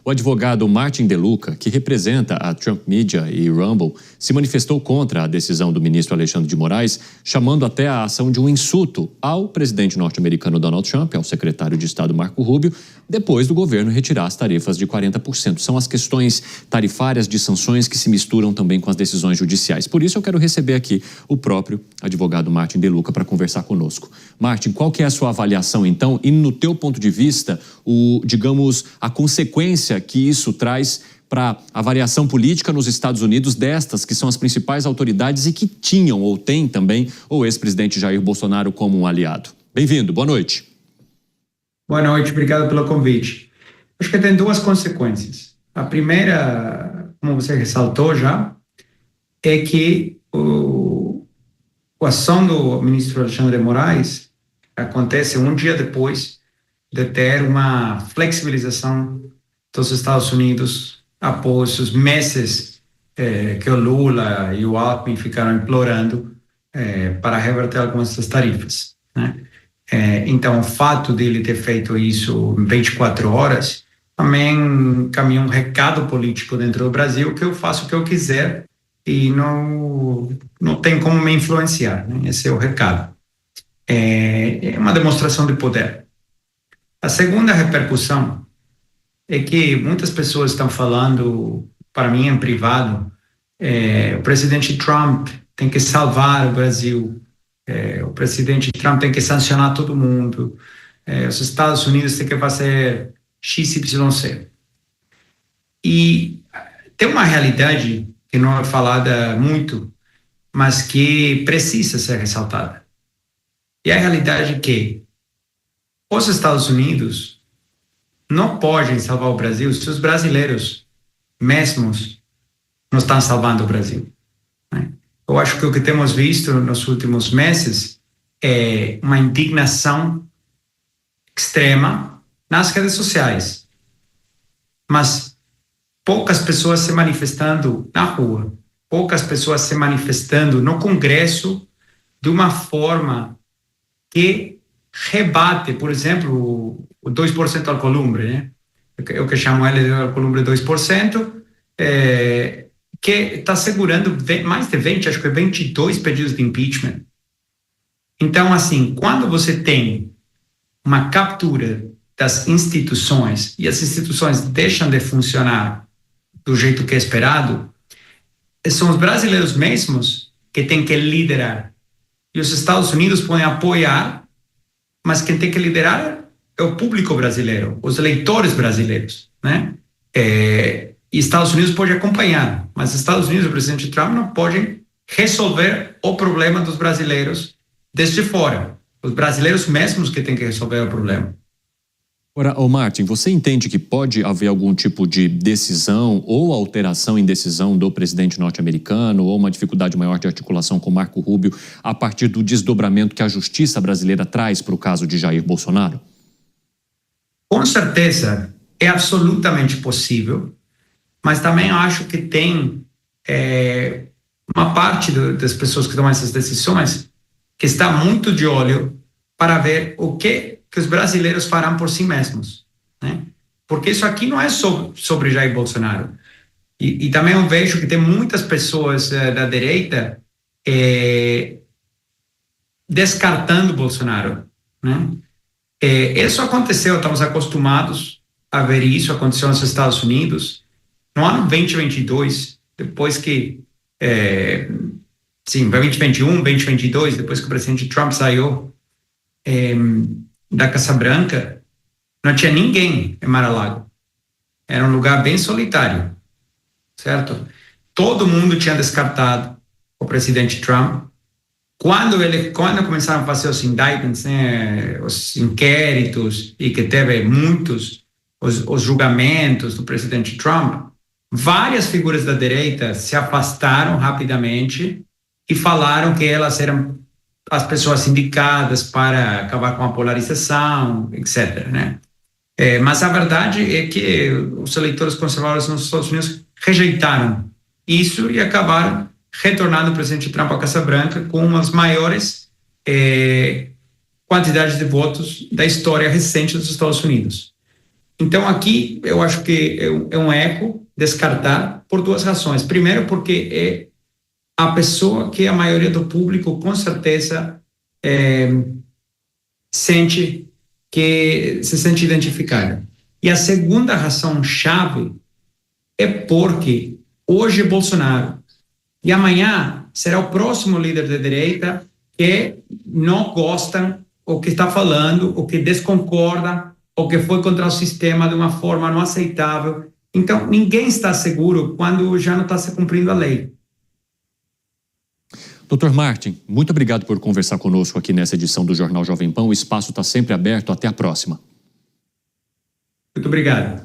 O advogado Martin DeLuca, que representa a Trump Media e Rumble, se manifestou contra a decisão do ministro Alexandre de Moraes, chamando até a ação de um insulto ao presidente norte-americano Donald Trump, ao secretário de Estado Marco Rubio, depois do governo retirar as tarifas de 40%. São as questões tarifárias de sanções que se misturam também com as decisões judiciais. Por isso eu quero receber aqui o próprio advogado Martin DeLuca para conversar conosco. Martin, qual que é a sua avaliação então e no teu ponto de vista, a consequência que isso traz para a variação política nos Estados Unidos destas, que são as principais autoridades e que tinham ou têm também o ex-presidente Jair Bolsonaro como um aliado. Bem-vindo, boa noite. Boa noite, obrigado pelo convite. Acho que tem duas consequências. A primeira, como você ressaltou já, é que a ação do ministro Alexandre de Moraes acontece um dia depois de ter uma flexibilização dos Estados Unidos após os meses que o Lula e o Alckmin ficaram implorando para reverter algumas das tarifas, né? Então, o fato dele ter feito isso em 24 horas também caminha um recado político dentro do Brasil que eu faço o que eu quiser e não tem como me influenciar, né? Esse é o recado. É uma demonstração de poder. A segunda repercussão é que muitas pessoas estão falando, para mim em privado, o presidente Trump tem que salvar o Brasil, o presidente Trump tem que sancionar todo mundo, os Estados Unidos têm que fazer XYZ. E tem uma realidade que não é falada muito, mas que precisa ser ressaltada. E a realidade é que os Estados Unidos não podem salvar o Brasil se os brasileiros mesmos não estão salvando o Brasil, né? Eu acho que o que temos visto nos últimos meses é uma indignação extrema nas redes sociais, mas poucas pessoas se manifestando na rua, poucas pessoas se manifestando no Congresso de uma forma que rebate, por exemplo, o 2% Alcolumbre, né? Eu que chamo ele de Alcolumbre 2%, que está segurando mais de 20, acho que 22 pedidos de impeachment. Então, assim, quando você tem uma captura das instituições e as instituições deixam de funcionar do jeito que é esperado, são os brasileiros mesmos que têm que liderar. E os Estados Unidos podem apoiar, mas quem tem que liderar é o público brasileiro, os eleitores brasileiros, né? E Estados Unidos pode acompanhar, mas Estados Unidos e o presidente Trump não podem resolver o problema dos brasileiros desde fora. Os brasileiros mesmos que têm que resolver o problema. Agora, Martin, você entende que pode haver algum tipo de decisão ou alteração em decisão do presidente norte-americano ou uma dificuldade maior de articulação com Marco Rubio a partir do desdobramento que a justiça brasileira traz para o caso de Jair Bolsonaro? Com certeza, é absolutamente possível, mas também acho que tem uma parte das pessoas que tomam essas decisões que está muito de olho para ver o que os brasileiros farão por si mesmos, né? Porque isso aqui não é sobre Jair Bolsonaro. E também eu vejo que tem muitas pessoas da direita descartando Bolsonaro, né? Isso aconteceu, estamos acostumados a ver isso, aconteceu nos Estados Unidos, no ano 2022, depois que, 2021, 2022, depois que o presidente Trump saiu da Casa Branca, não tinha ninguém em Mar-a-Lago. Era um lugar bem solitário, certo? Todo mundo tinha descartado o presidente Trump. Quando começaram a fazer os indictments, né, os inquéritos, e que teve muitos, os julgamentos do presidente Trump, várias figuras da direita se afastaram rapidamente e falaram que elas eram as pessoas indicadas para acabar com a polarização, etc., né? Mas a verdade é que os eleitores conservadores nos Estados Unidos rejeitaram isso e acabaram retornando o presidente Trump à Casa Branca com as maiores quantidades de votos da história recente dos Estados Unidos. Então, aqui, eu acho que é um erro descartar por duas razões. Primeiro, porque é a pessoa que a maioria do público, com certeza, se sente identificada. E a segunda razão-chave é porque hoje é Bolsonaro e amanhã será o próximo líder da direita que não gostam, ou que está falando, ou que desconcorda, ou que foi contra o sistema de uma forma não aceitável. Então, ninguém está seguro quando já não está se cumprindo a lei. Dr. Martin, muito obrigado por conversar conosco aqui nessa edição do Jornal Jovem Pan. O espaço está sempre aberto. Até a próxima. Muito obrigado.